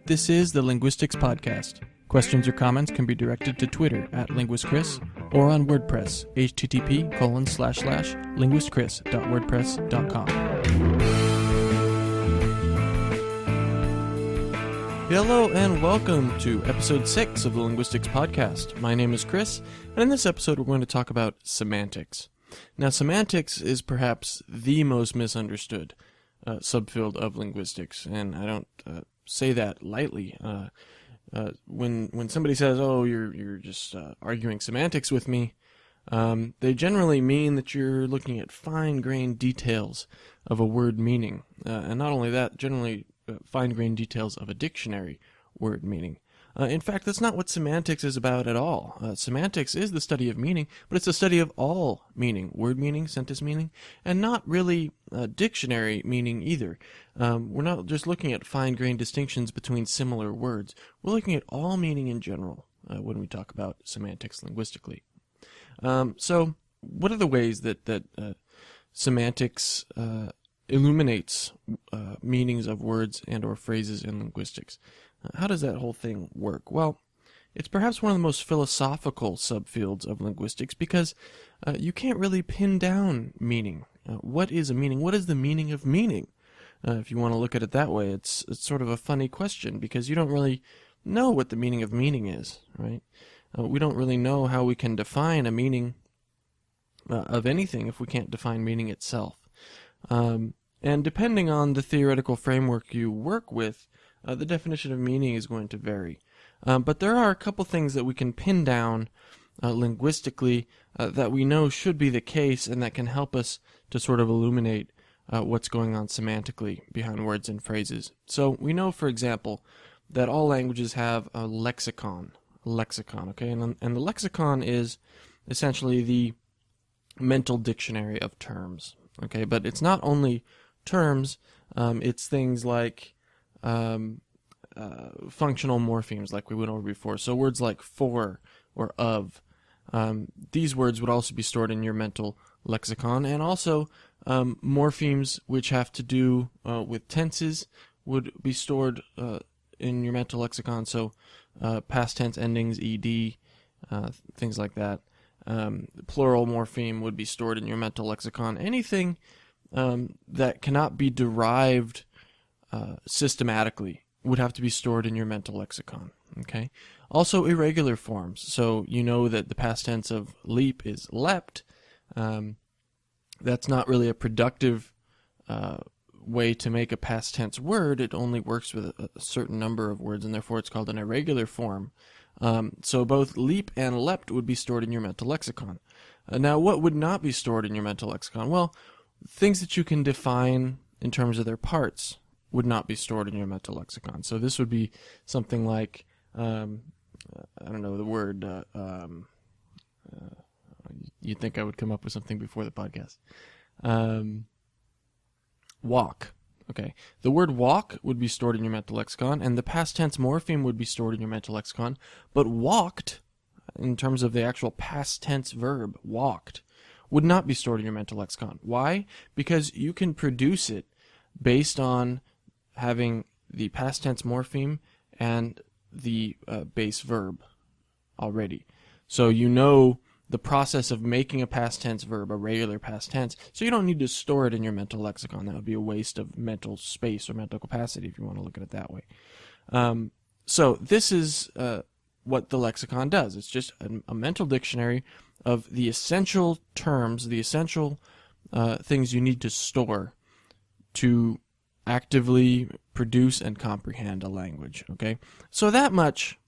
This is the Linguistics Podcast. Questions or comments can be directed to Twitter at LinguistChris or on WordPress, http://linguistchris.wordpress.com. Hello and welcome to episode 6 of the Linguistics Podcast. My name is Chris, and in this episode we're going to talk about semantics. Now, semantics is perhaps the most misunderstood subfield of linguistics, and I don't say that lightly. When somebody says, "Oh, you're just arguing semantics with me," they generally mean that you're looking at fine-grained details of a word meaning, and not only that, generally fine-grained details of a dictionary word meaning. In fact, that's not what semantics is about at all. Semantics is the study of meaning, but it's the study of all meaning, word meaning, sentence meaning, and not really dictionary meaning either. We're not just looking at fine-grained distinctions between similar words. We're looking at all meaning in general when we talk about semantics linguistically. So, what are the ways that semantics illuminates meanings of words and or phrases in linguistics? How does that whole thing work? Well, it's perhaps one of the most philosophical subfields of linguistics because you can't really pin down meaning. What is a meaning? What is the meaning of meaning? If you want to look at it that way, it's sort of a funny question because you don't really know what the meaning of meaning is, right? We don't really know how we can define a meaning of anything if we can't define meaning itself. And depending on the theoretical framework you work with, the definition of meaning is going to vary. But there are a couple things that we can pin down linguistically that we know should be the case and that can help us to sort of illuminate what's going on semantically behind words and phrases. So we know, for example, that all languages have a lexicon. Okay? And the lexicon is essentially the mental dictionary of terms. Okay? But it's not only terms, it's things like functional morphemes like we went over before. So words like for or of. These words would also be stored in your mental lexicon, and also morphemes which have to do with tenses would be stored in your mental lexicon. So past tense endings, ed, things like that. Plural morpheme would be stored in your mental lexicon. Anything that cannot be derived systematically would have to be stored in your mental lexicon. Okay. Also, irregular forms. So you know that the past tense of leap is leapt. That's not really a productive way to make a past tense word. It only works with a certain number of words, and therefore it's called an irregular form. So both leap and leapt would be stored in your mental lexicon. Now, what would not be stored in your mental lexicon? Well, things that you can define in terms of their parts would not be stored in your mental lexicon. So this would be something like, I don't know, the word, you'd think I would come up with something before the podcast. Walk. Okay. The word walk would be stored in your mental lexicon, and the past tense morpheme would be stored in your mental lexicon, but walked, in terms of the actual past tense verb, walked, would not be stored in your mental lexicon. Why? Because you can produce it based on having the past tense morpheme and the base verb already. So you know the process of making a past tense verb, a regular past tense, so you don't need to store it in your mental lexicon. That would be a waste of mental space or mental capacity if you want to look at it that way. So this is what the lexicon does. It's just a mental dictionary of the essential terms, the essential things you need to store to actively produce and comprehend a language. Okay, so that much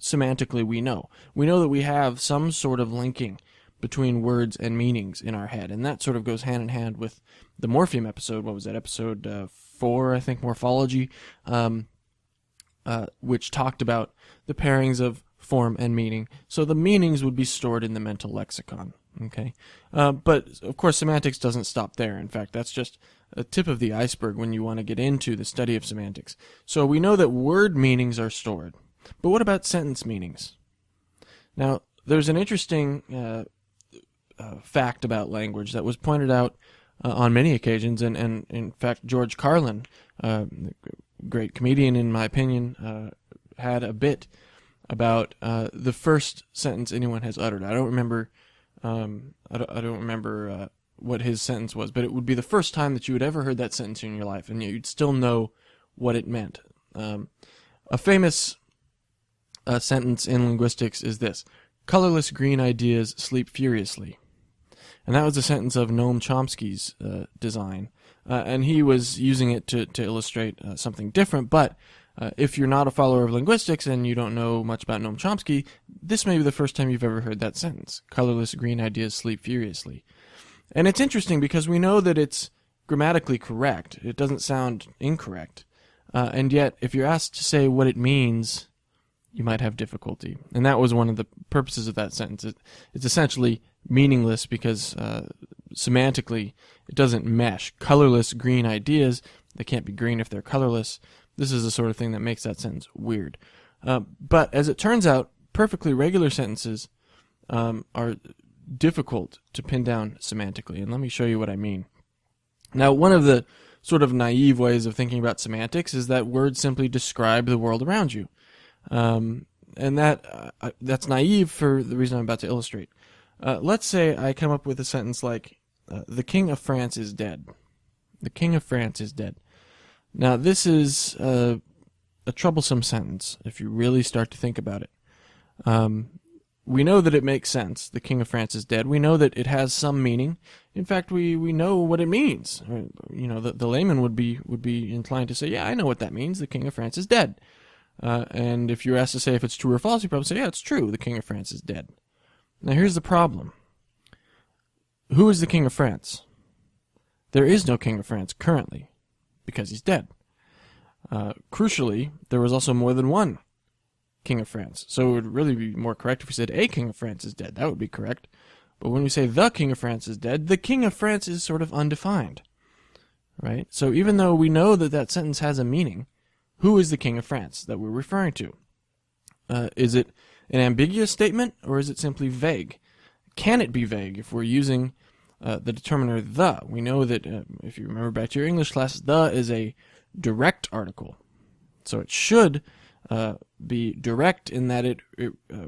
semantically we know. We know that we have some sort of linking between words and meanings in our head, and that sort of goes hand in hand with the morpheme episode. What was that, episode 4, I think, morphology, which talked about the pairings of form and meaning. So the meanings would be stored in the mental lexicon. Okay, but of course semantics doesn't stop there. In fact, that's just a tip of the iceberg when you want to get into the study of semantics. So we know that word meanings are stored, but what about sentence meanings? Now, there's an interesting fact about language that was pointed out on many occasions, and in fact George Carlin, great comedian, in my opinion, had a bit about the first sentence anyone has uttered. I don't remember. I don't remember what his sentence was, but it would be the first time that you had ever heard that sentence in your life, and yet you'd still know what it meant. A famous sentence in linguistics is this: "Colorless green ideas sleep furiously." And that was a sentence of Noam Chomsky's design. And he was using it to illustrate something different. But if you're not a follower of linguistics and you don't know much about Noam Chomsky, this may be the first time you've ever heard that sentence. Colorless green ideas sleep furiously. And it's interesting because we know that it's grammatically correct. It doesn't sound incorrect. And yet, if you're asked to say what it means, you might have difficulty. And that was one of the purposes of that sentence. It's essentially meaningless because semantically it doesn't mesh. Colorless green ideas, they can't be green if they're colorless. This is the sort of thing that makes that sentence weird. But as it turns out, perfectly regular sentences are difficult to pin down semantically, and let me show you what I mean. Now, one of the sort of naive ways of thinking about semantics is that words simply describe the world around you. And that's naive for the reason I'm about to illustrate. Let's say I come up with a sentence like, "The King of France is dead." The King of France is dead. Now, this is a troublesome sentence if you really start to think about it. We know that it makes sense. The King of France is dead. We know that it has some meaning. In fact, we know what it means. You know, the layman would be inclined to say, "Yeah, I know what that means. The King of France is dead." And if you're asked to say if it's true or false, you probably say, "Yeah, it's true. The King of France is dead." Now, here's the problem. Who is the King of France? There is no King of France currently, because he's dead. Crucially, there was also more than one King of France. So it would really be more correct if we said a King of France is dead. That would be correct. But when we say the King of France is dead, the King of France is sort of undefined. Right? So even though we know that that sentence has a meaning, who is the King of France that we're referring to? Is it an ambiguous statement, or is it simply vague? Can it be vague if we're using the determiner the? We know that, if you remember back to your English class, the is a direct article. So it should be direct in that it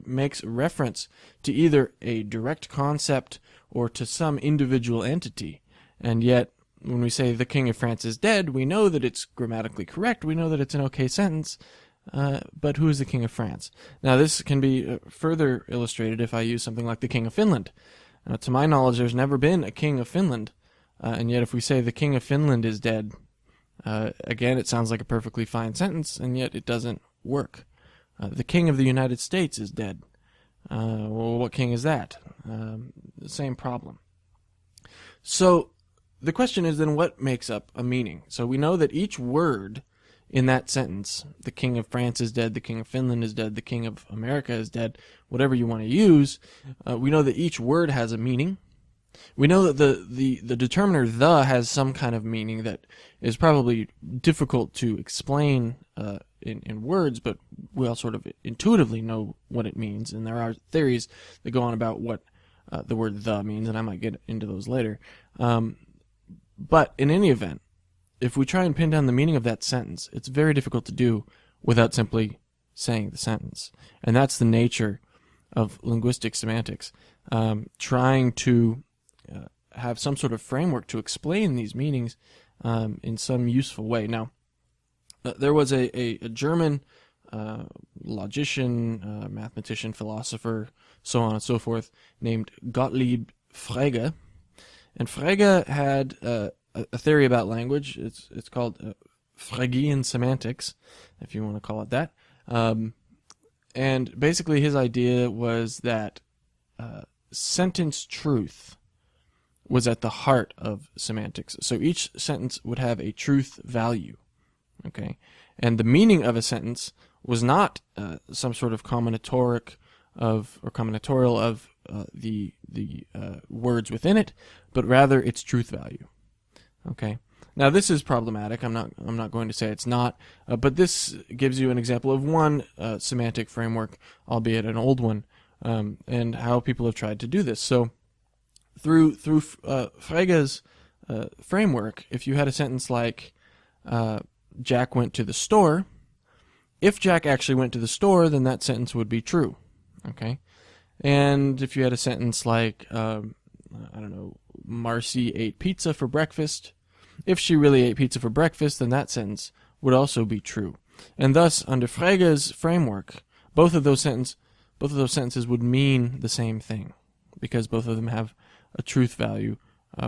makes reference to either a direct concept or to some individual entity. And yet, when we say the King of France is dead, we know that it's grammatically correct. We know that it's an okay sentence. But who is the King of France? Now, this can be further illustrated if I use something like the King of Finland. To my knowledge, there's never been a King of Finland. And yet, if we say the King of Finland is dead, again, it sounds like a perfectly fine sentence, and yet it doesn't work. The King of the United States is dead. Well, what king is that? The same problem. So, the question is then, what makes up a meaning? So we know that each word in that sentence, the King of France is dead, the King of Finland is dead, the King of America is dead, whatever you want to use, we know that each word has a meaning. We know that the determiner the has some kind of meaning that is probably difficult to explain in words, but we all sort of intuitively know what it means, and there are theories that go on about what the word the means, and I might get into those later. But in any event, if we try and pin down the meaning of that sentence, it's very difficult to do without simply saying the sentence. And that's the nature of linguistic semantics, trying to have some sort of framework to explain these meanings in some useful way. Now, there was a German logician, mathematician, philosopher, so on and so forth, named Gottlieb Frege. And Frege had a theory about language. It's called Fregean Semantics, if you want to call it that. And basically his idea was that sentence truth was at the heart of semantics. So each sentence would have a truth value. Okay? And the meaning of a sentence was not some sort of combinatorial of the words within it, but rather its truth value. Okay. Now this is problematic. I'm not going to say it's not, but this gives you an example of one semantic framework, albeit an old one, and how people have tried to do this. So through Frege's framework, if you had a sentence like Jack went to the store, if Jack actually went to the store, then that sentence would be true. Okay? And if you had a sentence like, I don't know, Marcy ate pizza for breakfast, if she really ate pizza for breakfast, then that sentence would also be true. And thus, under Frege's framework, both of those sentences would mean the same thing, because both of them have a truth value,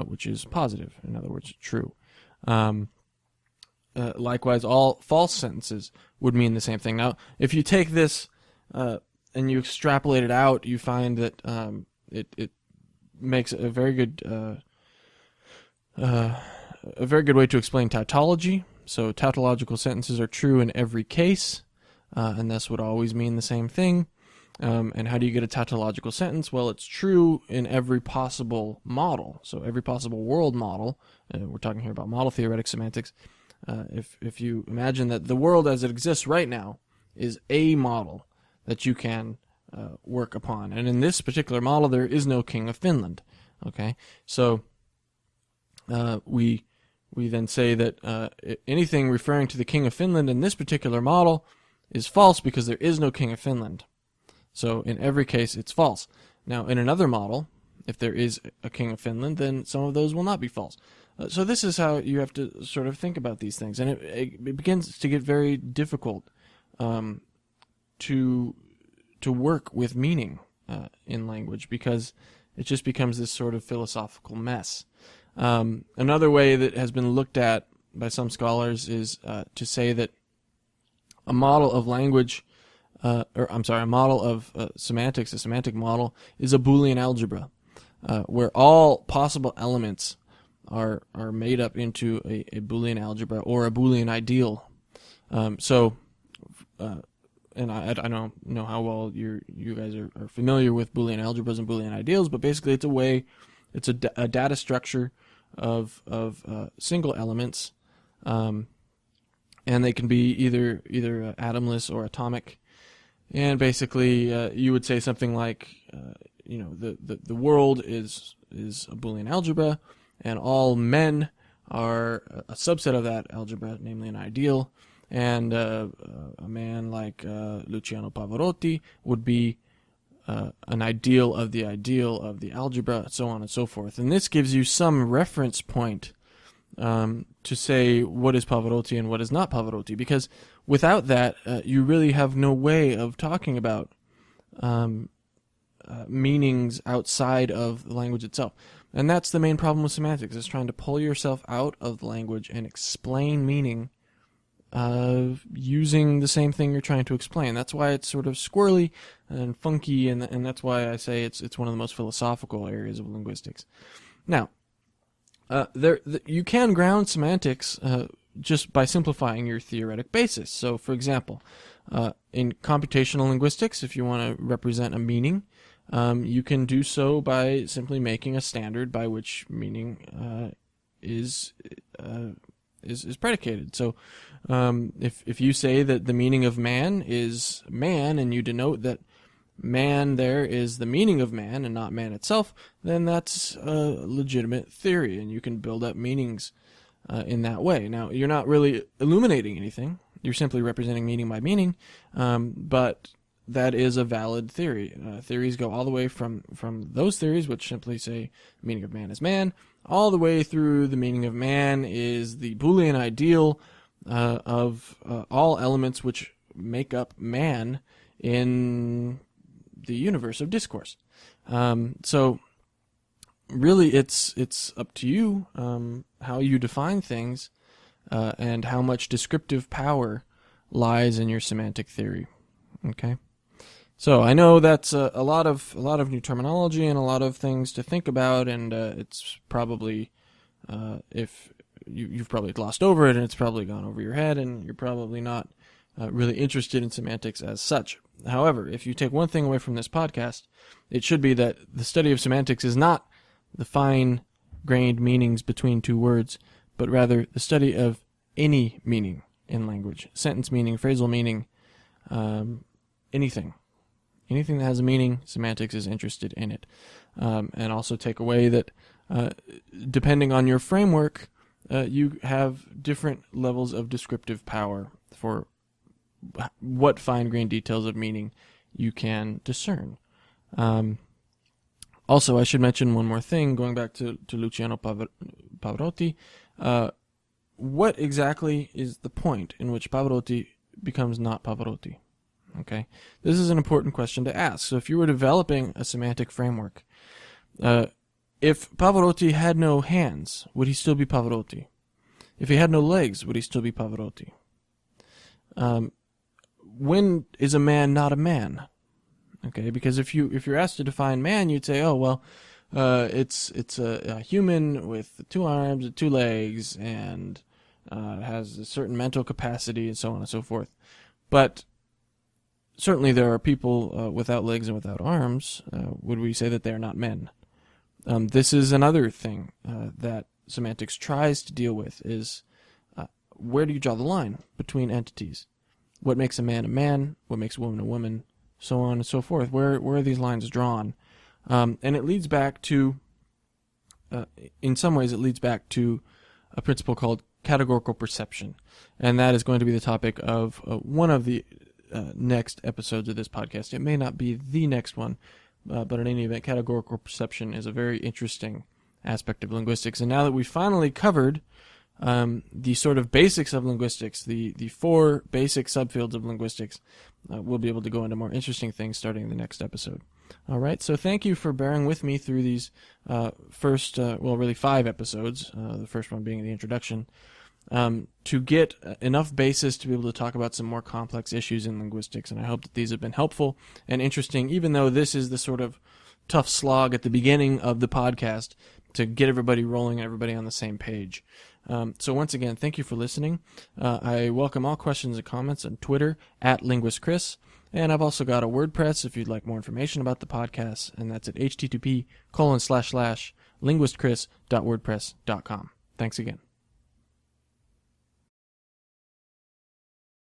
which is positive. In other words, true. Likewise, all false sentences would mean the same thing. Now, if you take this and you extrapolate it out, you find that it makes a very good way to explain tautology. So tautological sentences are true in every case, and thus would always mean the same thing. And how do you get a tautological sentence? Well, it's true in every possible model. So every possible world model, we're talking here about model theoretic semantics. If you imagine that the world as it exists right now is a model that you can work upon. And in this particular model, there is no king of Finland. Okay, so we then say that anything referring to the king of Finland in this particular model is false because there is no king of Finland. So in every case, it's false. Now, in another model, if there is a king of Finland, then some of those will not be false. So this is how you have to sort of think about these things. And it begins to get very difficult to work with meaning in language, because it just becomes this sort of philosophical mess. Another way that has been looked at by some scholars is to say that a model of language, a model of semantics, a semantic model, is a Boolean algebra, where all possible elements are made up into a Boolean algebra or a Boolean ideal. And I don't know how well you guys are familiar with Boolean algebras and Boolean ideals, but basically it's a data structure of single elements, and they can be either atomless or atomic. And basically, you would say something like, the world is a Boolean algebra, and all men are a subset of that algebra, namely an ideal. And a man like Luciano Pavarotti would be an ideal of the algebra, so on and so forth. And this gives you some reference point to say what is Pavarotti and what is not Pavarotti, because without that, you really have no way of talking about meanings outside of the language itself. And that's the main problem with semantics, is trying to pull yourself out of the language and explain meaning using the same thing you're trying to explain. That's why it's sort of squirrely and funky, and that's why I say it's one of the most philosophical areas of linguistics. Now, you can ground semantics just by simplifying your theoretic basis. So, for example, in computational linguistics, if you want to represent a meaning, you can do so by simply making a standard by which meaning is predicated. So, if you say that the meaning of man is man, and you denote that man there is the meaning of man and not man itself, then that's a legitimate theory, and you can build up meanings in that way. Now, you're not really illuminating anything. You're simply representing meaning by meaning, but that is a valid theory. Theories go all the way from those theories, which simply say the meaning of man is man, all the way through the meaning of man is the Boolean ideal of all elements which make up man in the universe of discourse. So really, it's up to you how you define things and how much descriptive power lies in your semantic theory. Okay. So I know that's a lot of new terminology and a lot of things to think about, and it's probably if you've probably glossed over it, and it's probably gone over your head, and you're probably not really interested in semantics as such. However, if you take one thing away from this podcast, it should be that the study of semantics is not the fine-grained meanings between two words, but rather the study of any meaning in language, sentence meaning, phrasal meaning, anything. Anything that has a meaning, semantics is interested in it. And also take away that depending on your framework, you have different levels of descriptive power for what fine-grained details of meaning you can discern. Also, I should mention one more thing, going back to Luciano Pavarotti. What exactly is the point in which Pavarotti becomes not Pavarotti? Okay, this is an important question to ask. So if you were developing a semantic framework, if Pavarotti had no hands, would he still be Pavarotti? If he had no legs, would he still be Pavarotti? When is a man not a man? Okay, because if you're asked to define man, you'd say, oh well, it's a human with 2 arms and 2 legs and has a certain mental capacity and so on and so forth. But certainly there are people without legs and without arms. Would we say that they are not men? This is another thing that semantics tries to deal with, is where do you draw the line between entities? What makes a man? What makes a woman? So on and so forth. Where are these lines drawn? And it leads back to, in some ways, it leads back to a principle called categorical perception. And that is going to be the topic of one of the next episodes of this podcast. It may not be the next one, but in any event, categorical perception is a very interesting aspect of linguistics. And now that we've finally covered the sort of basics of linguistics, the 4 basic subfields of linguistics, we'll be able to go into more interesting things starting in the next episode. All right, so thank you for bearing with me through these first, really 5 episodes, the first one being the introduction, to get enough basis to be able to talk about some more complex issues in linguistics. And I hope that these have been helpful and interesting, even though this is the sort of tough slog at the beginning of the podcast to get everybody rolling and everybody on the same page. So once again, thank you for listening. I welcome all questions and comments on Twitter @LinguistChris. And I've also got a WordPress if you'd like more information about the podcast, and that's at http://linguistchris.wordpress.com. Thanks again.